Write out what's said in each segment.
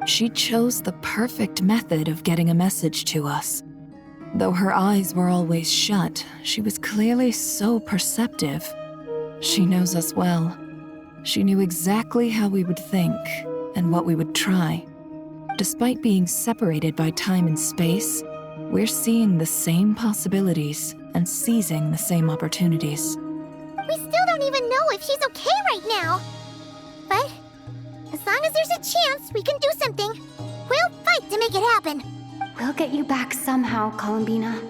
She chose the perfect method of getting a message to us. Though her eyes were always shut, she was clearly so perceptive. She knows us well. She knew exactly how we would think and what we would try. Despite being separated by time and space, we're seeing the same possibilities and seizing the same opportunities. We still don't even know if she's okay right now. But as long as there's a chance we can do something, we'll fight to make it happen. We'll get you back somehow, Columbina.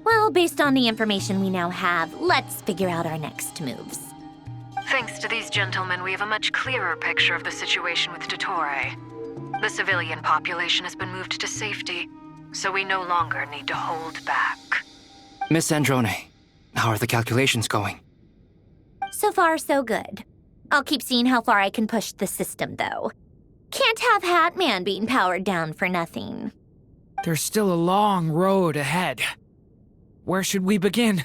Well, based on the information we now have, let's figure out our next moves. Thanks to these gentlemen, we have a much clearer picture of the situation with Dottore. The civilian population has been moved to safety, so we no longer need to hold back. Miss Androne, how are the calculations going? So far, so good. I'll keep seeing how far I can push the system, though. Can't have Hatman being powered down for nothing. There's still a long road ahead. Where should we begin?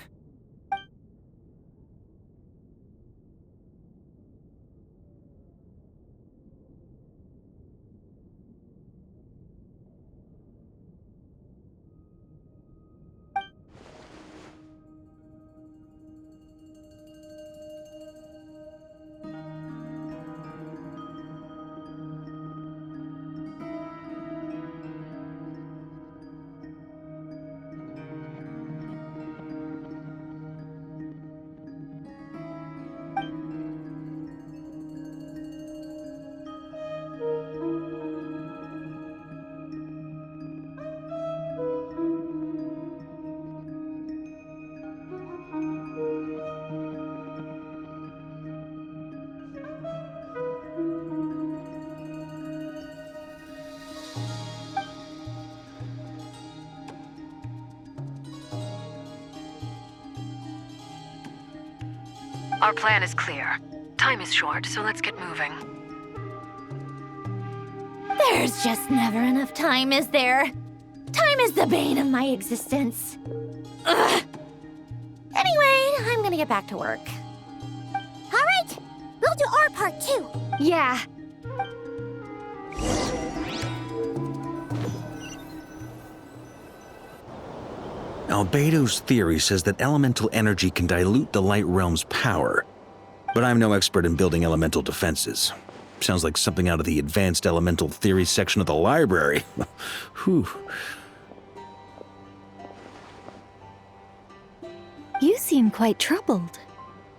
Our plan is clear. Time is short, so let's get moving. There's just never enough time, is there? Time is the bane of my existence. Ugh. Anyway, I'm gonna get back to work. All right, we'll do our part too. Yeah. Albedo's theory says that elemental energy can dilute the light realm's power, but I'm no expert in building elemental defenses. Sounds like something out of the advanced elemental theory section of the library. Whew. You seem quite troubled.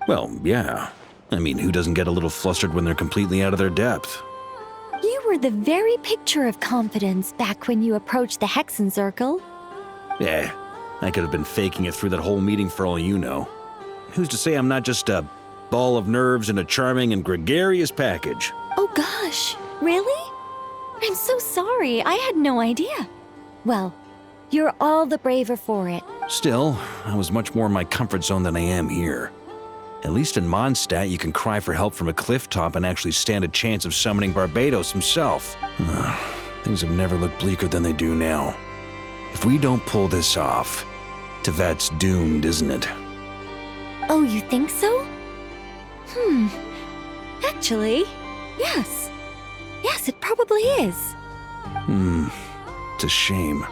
Well, yeah. I mean, who doesn't get a little flustered when they're completely out of their depth? You were the very picture of confidence back when you approached the Hexen Circle. Yeah, I could have been faking it through that whole meeting for all you know. Who's to say I'm not just a ball of nerves in a charming and gregarious package? Oh gosh, really? I'm so sorry, I had no idea. Well, you're all the braver for it. Still, I was much more in my comfort zone than I am here. At least in Mondstadt, you can cry for help from a cliff top and actually stand a chance of summoning Barbados himself. Things have never looked bleaker than they do now. If we don't pull this off, Tevat's doomed, isn't it? Oh, you think so? Actually, yes. Yes, it probably is. It's a shame.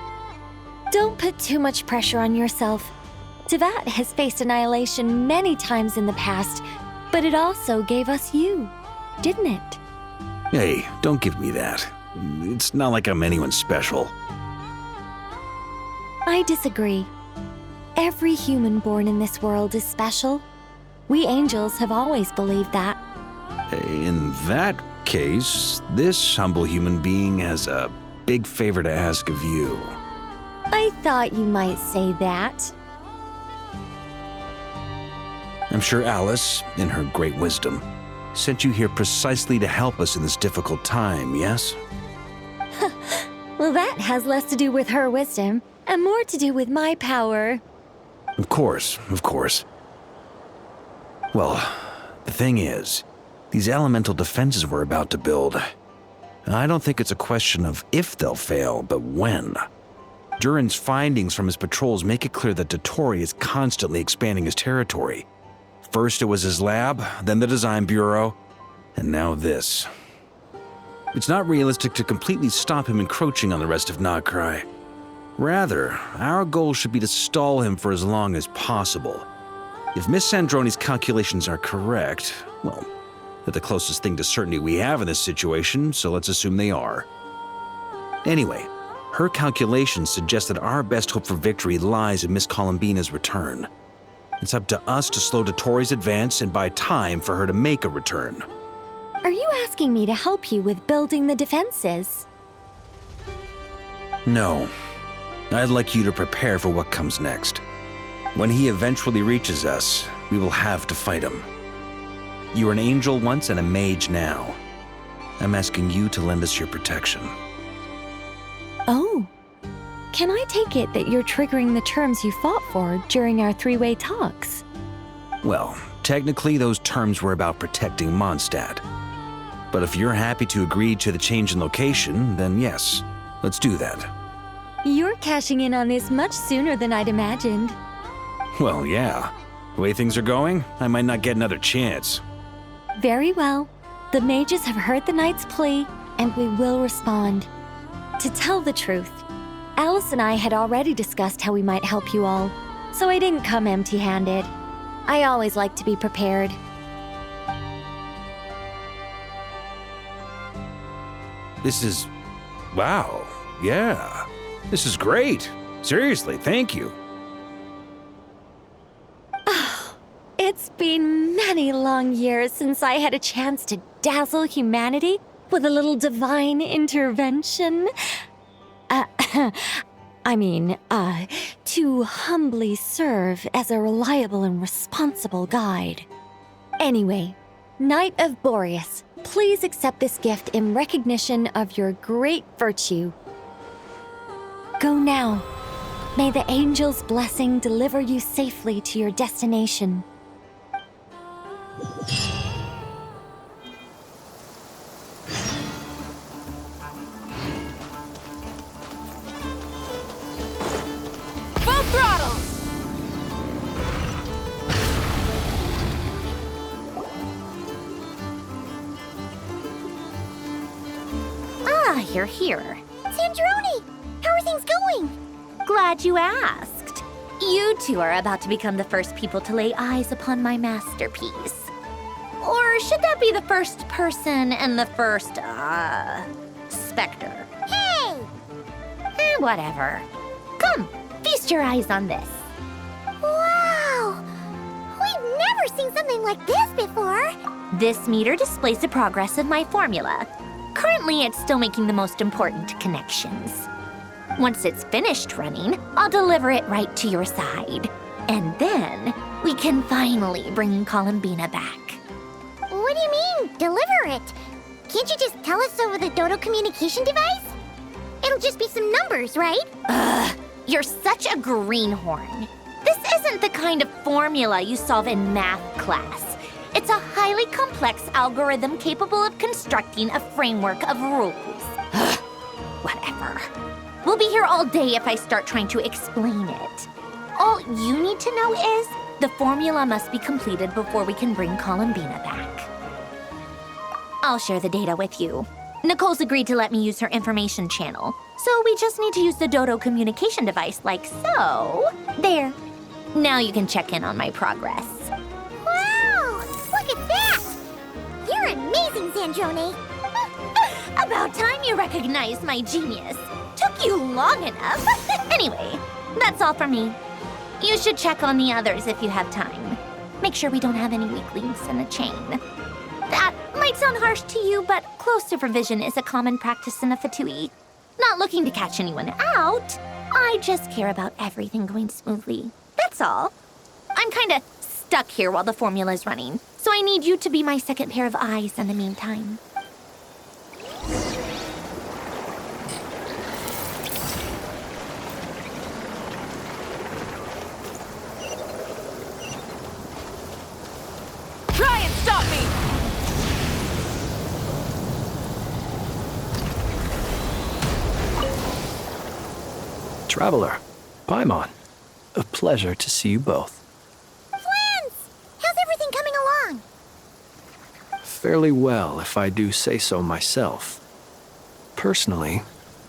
Don't put too much pressure on yourself. Tevat has faced annihilation many times in the past, but it also gave us you, didn't it? Hey, don't give me that. It's not like I'm anyone special. I disagree. Every human born in this world is special. We angels have always believed that. In that case, this humble human being has a big favor to ask of you. I thought you might say that. I'm sure Alice, in her great wisdom, sent you here precisely to help us in this difficult time, yes? Well, that has less to do with her wisdom and more to do with my power. Of course, of course. Well, the thing is, these elemental defenses we're about to build, I don't think it's a question of if they'll fail, but when. Durin's findings from his patrols make it clear that Dottore is constantly expanding his territory. First it was his lab, then the design bureau, and now this. It's not realistic to completely stop him encroaching on the rest of Nagcry. Rather, our goal should be to stall him for as long as possible. If Miss Sandroni's calculations are correct, well, they're the closest thing to certainty we have in this situation, so let's assume they are. Anyway, her calculations suggest that our best hope for victory lies in Miss Columbina's return. It's up to us to slow Dottore's advance and buy time for her to make a return. Are you asking me to help you with building the defenses? No. I'd like you to prepare for what comes next. When he eventually reaches us, we will have to fight him. You were an angel once and a mage now. I'm asking you to lend us your protection. Oh. Can I take it that you're triggering the terms you fought for during our three-way talks? Well, technically those terms were about protecting Mondstadt. But if you're happy to agree to the change in location, then yes, let's do that. You're cashing in on this much sooner than I'd imagined. Well, yeah. The way things are going, I might not get another chance. Very well. The mages have heard the knight's plea, and we will respond. To tell the truth, Alice and I had already discussed how we might help you all, so I didn't come empty-handed. I always like to be prepared. This is... wow. Yeah. This is great. Seriously, thank you. It's been many long years since I had a chance to dazzle humanity with a little divine intervention. To humbly serve as a reliable and responsible guide. Anyway, Knight of Boreas, please accept this gift in recognition of your great virtue. Go now. May the angel's blessing deliver you safely to your destination. Full throttle! Ah, you're here. Sandroni, how are things going? Glad you asked. You two are about to become the first people to lay eyes upon my masterpiece. Or should that be the first person and the first, specter? Hey! Whatever. Come, feast your eyes on this. Wow! We've never seen something like this before. This meter displays the progress of my formula. Currently, it's still making the most important connections. Once it's finished running, I'll deliver it right to your side. And then, we can finally bring Columbina back. What do you mean, deliver it? Can't you just tell us over the Dodo communication device? It'll just be some numbers, right? Ugh, you're such a greenhorn. This isn't the kind of formula you solve in math class. It's a highly complex algorithm capable of constructing a framework of rules. Ugh, whatever. We'll be here all day if I start trying to explain it. All you need to know is the formula must be completed before we can bring Columbina back. I'll share the data with you. Nicole's agreed to let me use her information channel, so we just need to use the Dodo communication device like so. There. Now you can check in on my progress. Wow! Look at that! You're amazing, Sandroni. About time you recognized my genius. Took you long enough. Anyway, that's all from me. You should check on the others if you have time. Make sure we don't have any weak links in the chain. That might sound harsh to you, but close supervision is a common practice in a Fatui. Not looking to catch anyone out. I just care about everything going smoothly. That's all. I'm kinda stuck here while the formula's running, so I need you to be my second pair of eyes in the meantime. Try and stop me! Traveler, Paimon, a pleasure to see you both. Flans! How's everything coming along? Fairly well, if I do say so myself. Personally,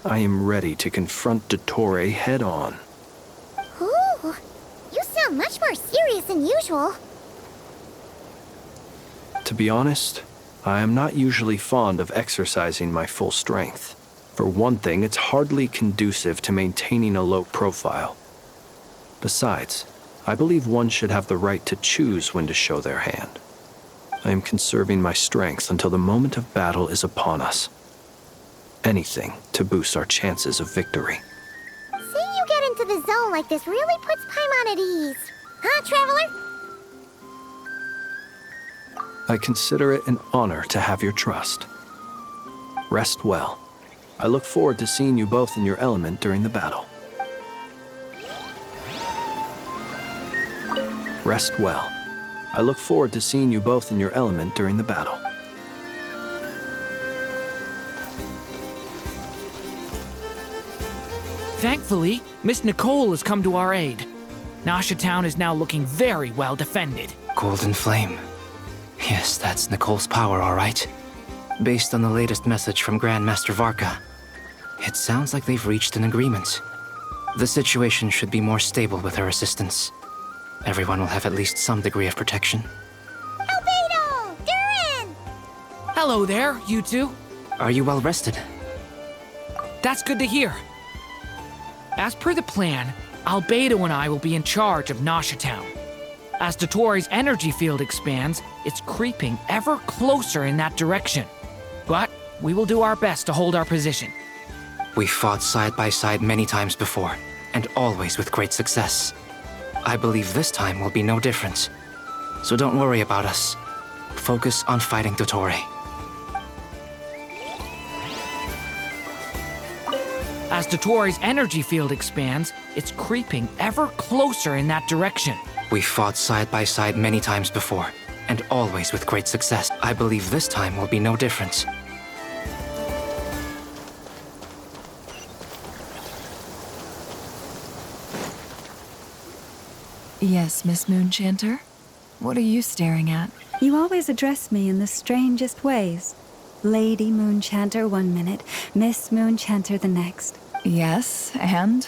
I am ready to confront Dottore head-on. Ooh, you sound much more serious than usual. To be honest, I am not usually fond of exercising my full strength. For one thing, it's hardly conducive to maintaining a low profile. Besides, I believe one should have the right to choose when to show their hand. I am conserving my strength until the moment of battle is upon us. Anything to boost our chances of victory. Seeing you get into the zone like this really puts Paimon at ease. Huh, Traveler? I consider it an honor to have your trust. Rest well. I look forward to seeing you both in your element during the battle. Rest well. I look forward to seeing you both in your element during the battle. Thankfully, Miss Nicole has come to our aid. Nasha Town is now looking very well defended. Golden Flame. Yes, that's Nicole's power, all right. Based on the latest message from Grandmaster Varka, it sounds like they've reached an agreement. The situation should be more stable with her assistance. Everyone will have at least some degree of protection. Albedo! Durin! Hello there, you two. Are you well rested? That's good to hear. As per the plan, Albedo and I will be in charge of Nasha Town. As Dottore's energy field expands, it's creeping ever closer in that direction. But we will do our best to hold our position. We fought side by side many times before, and always with great success. I believe this time will be no different. So don't worry about us. Focus on fighting Dottore. As Dottore's energy field expands, it's creeping ever closer in that direction. We fought side by side many times before, and always with great success. I believe this time will be no different. Yes, Miss Moonchanter? What are you staring at? You always address me in the strangest ways. Lady Moonchanter 1 minute, Miss Moonchanter the next. Yes, and?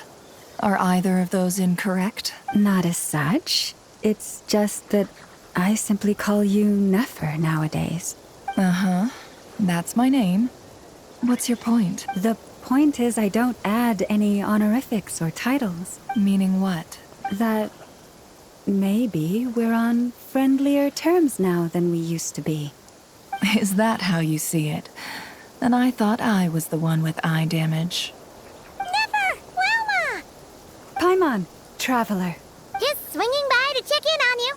Are either of those incorrect? Not as such. It's just that I simply call you Nefer nowadays. Uh-huh. That's my name. What's your point? The point is I don't add any honorifics or titles. Meaning what? That maybe we're on friendlier terms now than we used to be. Is that how you see it? Then I thought I was the one with eye damage. Never! Wilma! Paimon, Traveler. Just swinging by to check in on you.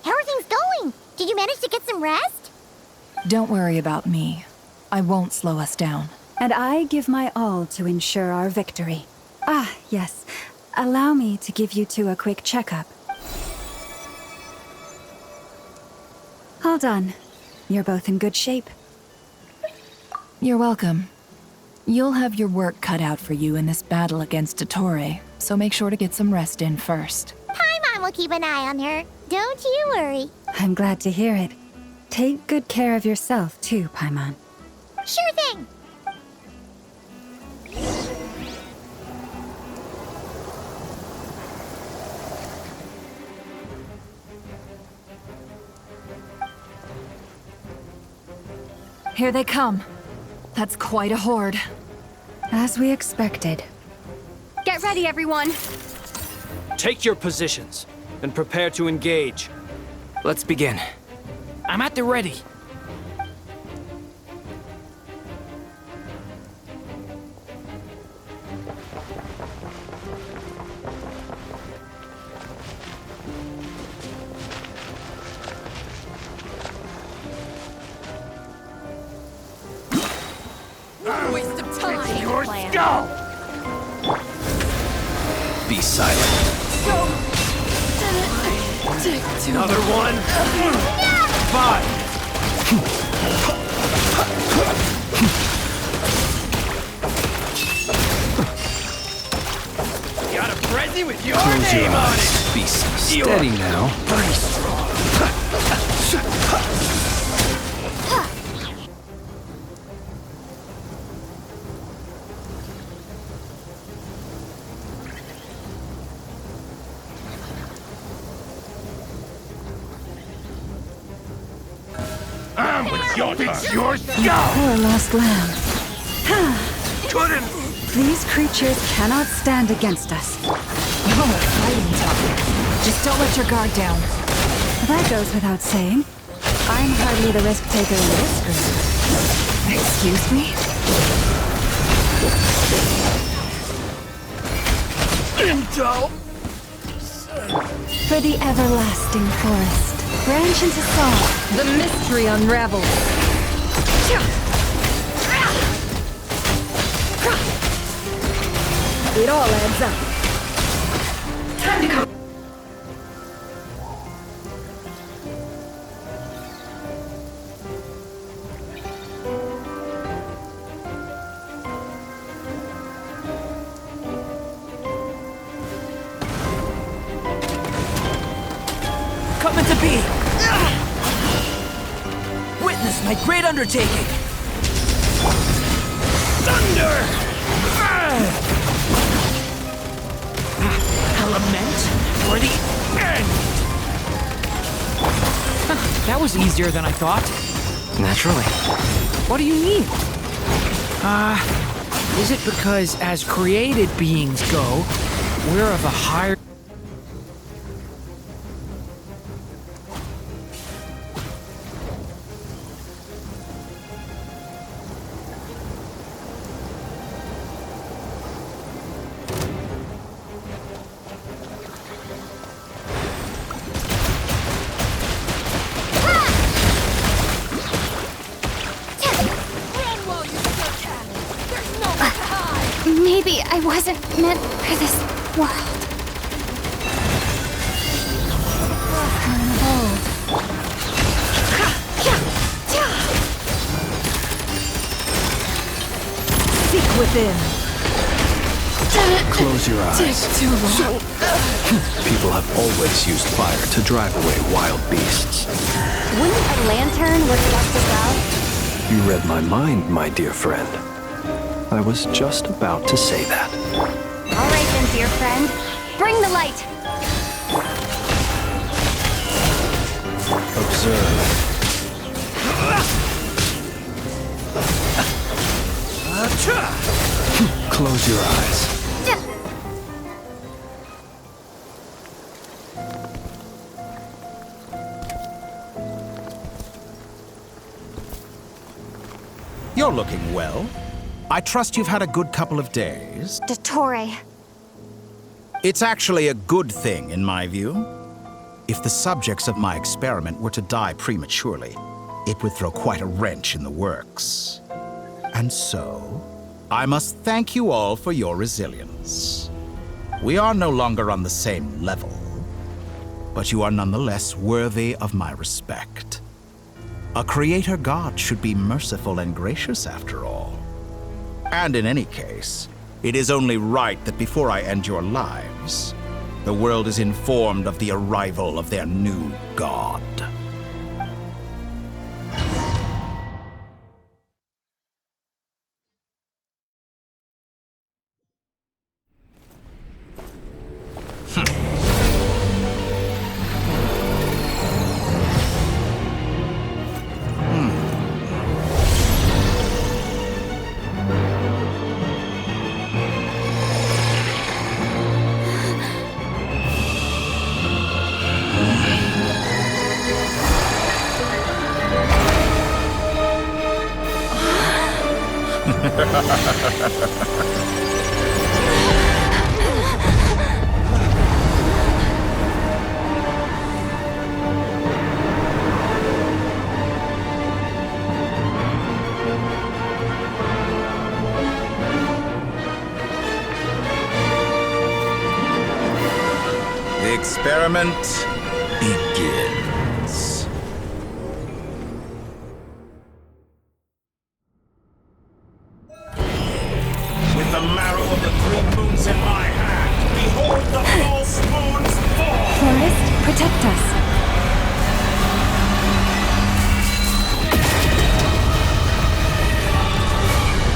How are things going? Did you manage to get some rest? Don't worry about me. I won't slow us down. And I give my all to ensure our victory. Ah, yes. Allow me to give you two a quick checkup. All done. You're both in good shape. You're welcome. You'll have your work cut out for you in this battle against Dottore, so make sure to get some rest in first. Paimon will keep an eye on her. Don't you worry. I'm glad to hear it. Take good care of yourself, too, Paimon. Sure thing. Here they come. That's quite a horde. As we expected. Get ready, everyone. Take your positions and prepare to engage. Let's begin. I'm at the ready. Waste of time. Yours go! Be silent. Another one. 5. jersey with your Close your name on eyes. it. Be steady now. Pretty strong. It's your job. Poor lost lamb. Couldn't. These creatures cannot stand against us. Oh, fighting talk. Just don't let your guard down. That goes without saying. I'm hardly the risk taker in this group. Excuse me? Intel. For the everlasting forest, branch into song. The mystery unravels. It all adds up. Time to come. Coming to be! Witness my great undertaking! Thunder! Element for the end! That was easier than I thought. Naturally. What do you mean? Is it because as created beings go, we're of a higher... Maybe I wasn't meant for this world. Seek within. Close your eyes. Too long. People have always used fire to drive away wild beasts. Wouldn't a lantern work just as well? You read my mind, my dear friend. I was just about to say that. All right then, dear friend. Bring the light. Observe. Close your eyes. You're looking well. I trust you've had a good couple of days. Dottore. It's actually a good thing, in my view. If the subjects of my experiment were to die prematurely, it would throw quite a wrench in the works. And so, I must thank you all for your resilience. We are no longer on the same level, but you are nonetheless worthy of my respect. A creator god should be merciful and gracious after all. And in any case, it is only right that before I end your lives, the world is informed of the arrival of their new god. The experiment begins. With the marrow of the 3 moons in my hand, Behold the false moon's fall! Forest, protect us.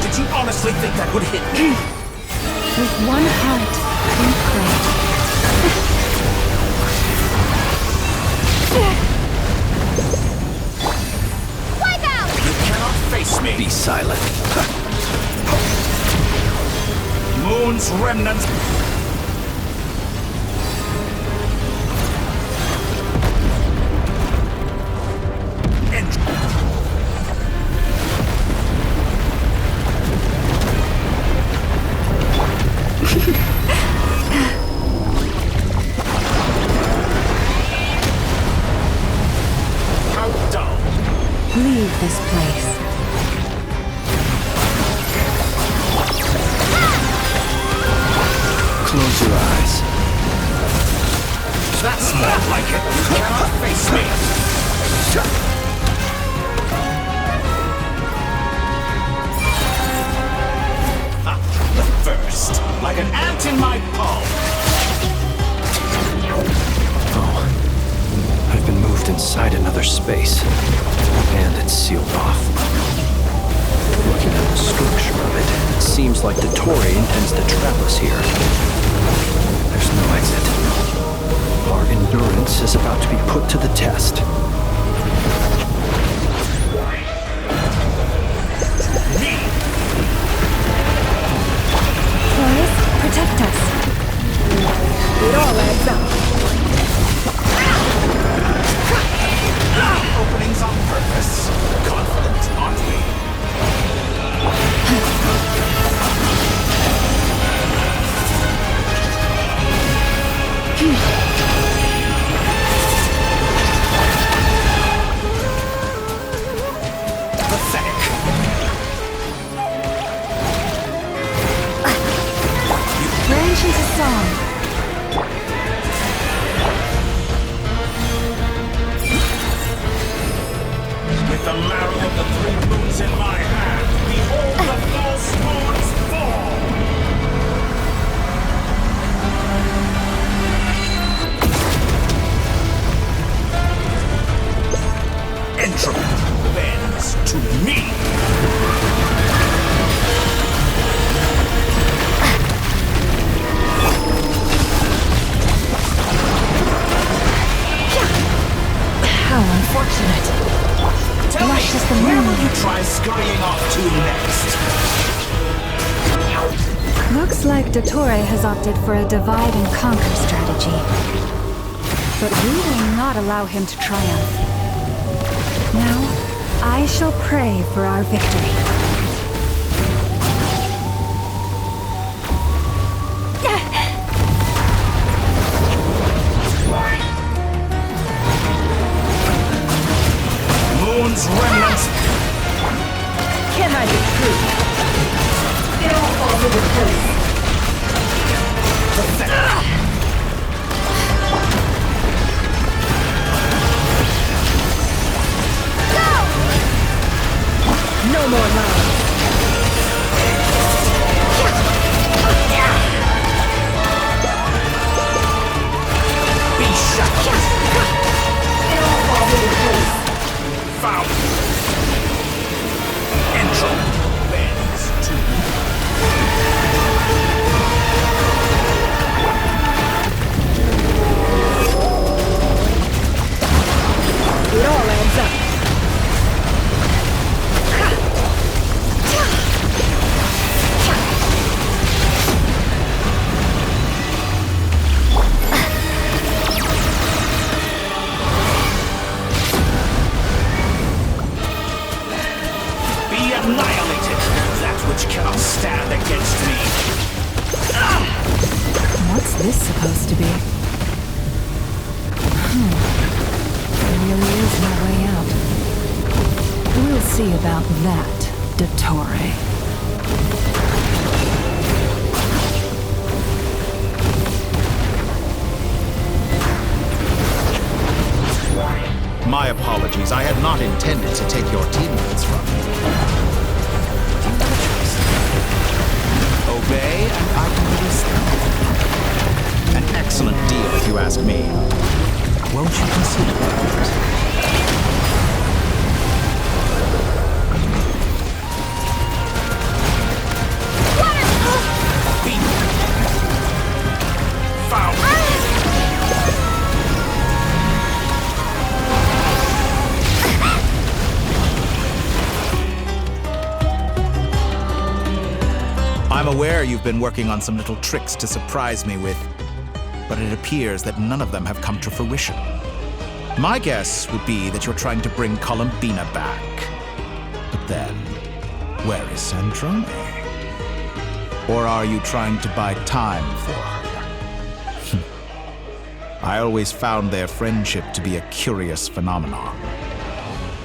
Did you honestly think that would hit me? With one heart, we pray. Wipe out! You cannot face me! Be silent. Moon's remnants... How dull! Leave this place. Close your eyes. That's more like it! You cannot face me! The first, like an ant in my palm! Oh. I've been moved inside another space. And it's sealed off. Looking at the structure of it, it seems like Dottore intends to trap us here. There's no exit. Our endurance is about to be put to the test. Forest, protect us. It all adds up. Openings on purpose. Confident, aren't we? Pathetic. Branch into song. With the marrow of the three moons in my hand, behold the false moon's fall! Entropy bends to me! How unfortunate. Tell Lush me, as the where moon. will you try scurrying off to next? Looks like Dottore has opted for a divide and conquer strategy. But we will not allow him to triumph. Now, I shall pray for our victory. Moon's remnants... Can I be true? It all falls into place. No more love. Be shut! It all falls into place. Foul! Entropy bends to It all adds up. be annihilated, that which cannot stand against me. What's this supposed to be? There really is no way out. We'll see about that, Dottore. My apologies. I had not intended to take your teammates from you. Obey, and I can release them. ask me, won't you consider that? I'm aware you've been working on some little tricks to surprise me with, but it appears that none of them have come to fruition. My guess would be that you're trying to bring Columbina back. But then, where is Sandrone? Or are you trying to buy time for her? I always found their friendship to be a curious phenomenon.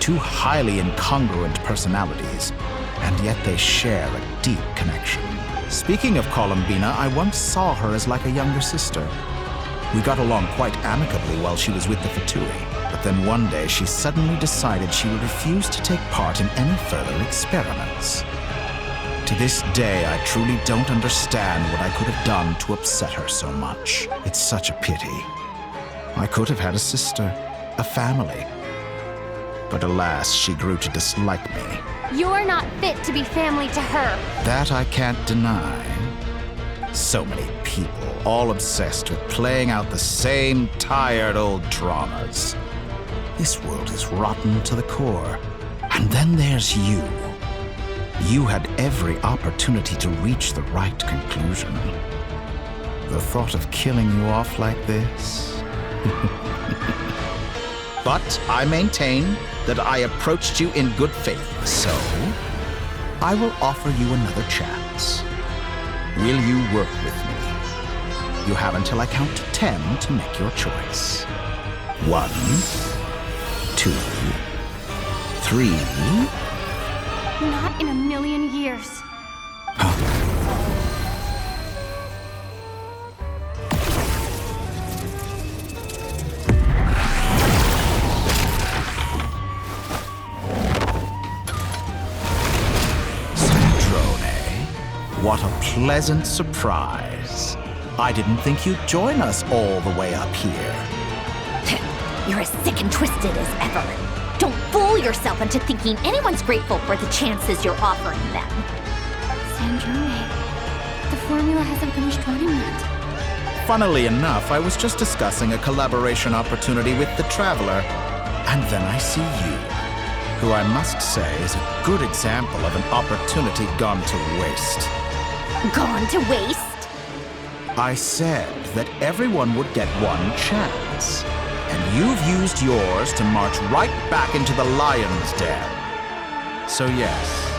Two highly incongruent personalities, and yet they share a deep connection. Speaking of Columbina, I once saw her as like a younger sister. We got along quite amicably while she was with the Fatui, but then one day she suddenly decided she would refuse to take part in any further experiments. To this day, I truly don't understand what I could have done to upset her so much. It's such a pity. I could have had a sister, a family. But alas, she grew to dislike me. You're not fit to be family to her. That I can't deny. So many people, all obsessed with playing out the same tired old dramas. This world is rotten to the core. And then there's you. You had every opportunity to reach the right conclusion. The thought of killing you off like this? But I maintain that I approached you in good faith, so I will offer you another chance. Will you work with me? You have until I count 10 to make your choice. 1, 2, 3. Not in a million years. What a pleasant surprise. I didn't think you'd join us all the way up here. You're as sick and twisted as ever. Don't fool yourself into thinking anyone's grateful for the chances you're offering them. Sandrone, the formula hasn't finished running yet. Funnily enough, I was just discussing a collaboration opportunity with the Traveler, and then I see you, who I must say is a good example of an opportunity gone to waste. Gone to waste? I said that everyone would get one chance, and you've used yours to march right back into the lion's den. So yes,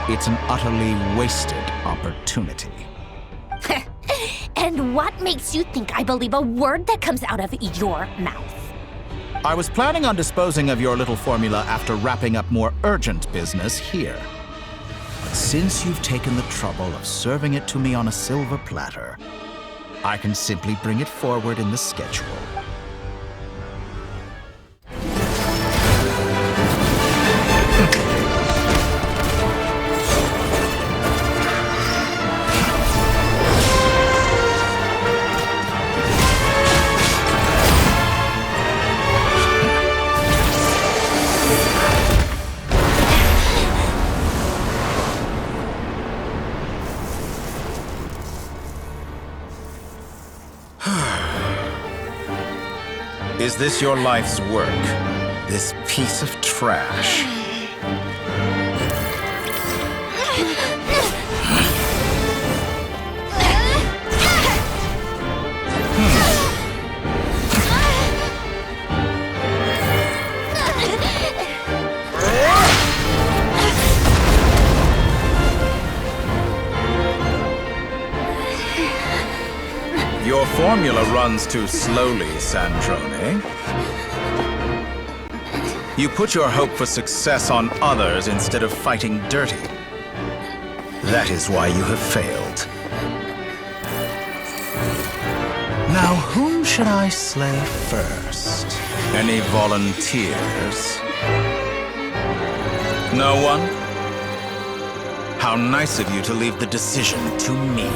it's an utterly wasted opportunity. And what makes you think I believe a word that comes out of your mouth? I was planning on disposing of your little formula after wrapping up more urgent business here. But since you've taken the trouble of serving it to me on a silver platter, I can simply bring it forward in the schedule. Is this your life's work? This piece of trash? Your formula runs too slowly, Sandrone. You put your hope for success on others instead of fighting dirty. That is why you have failed. Now, whom should I slay first? Any volunteers? No one? How nice of you to leave the decision to me.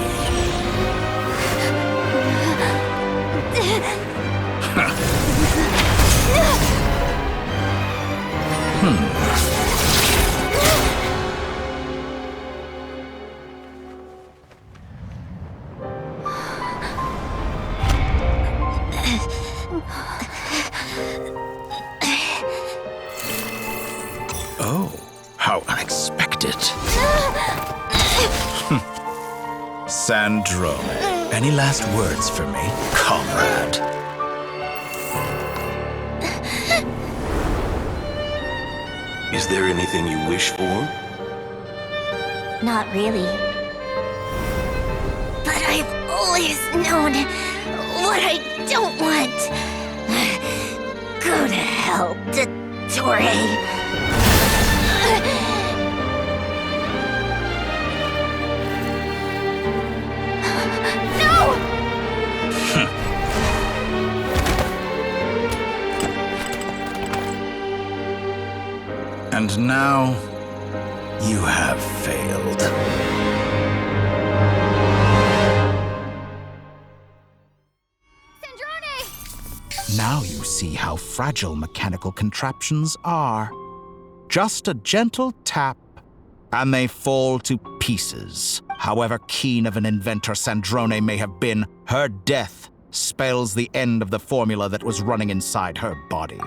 Sandrone, any last words for me, comrade? Is there anything you wish for? Not really. But I've always known what I don't want. Go to hell, Dottore. And now, you have failed. Now you see how fragile mechanical contraptions are. Just a gentle tap, and they fall to pieces. However keen of an inventor Sandrone may have been, her death spells the end of the formula that was running inside her body.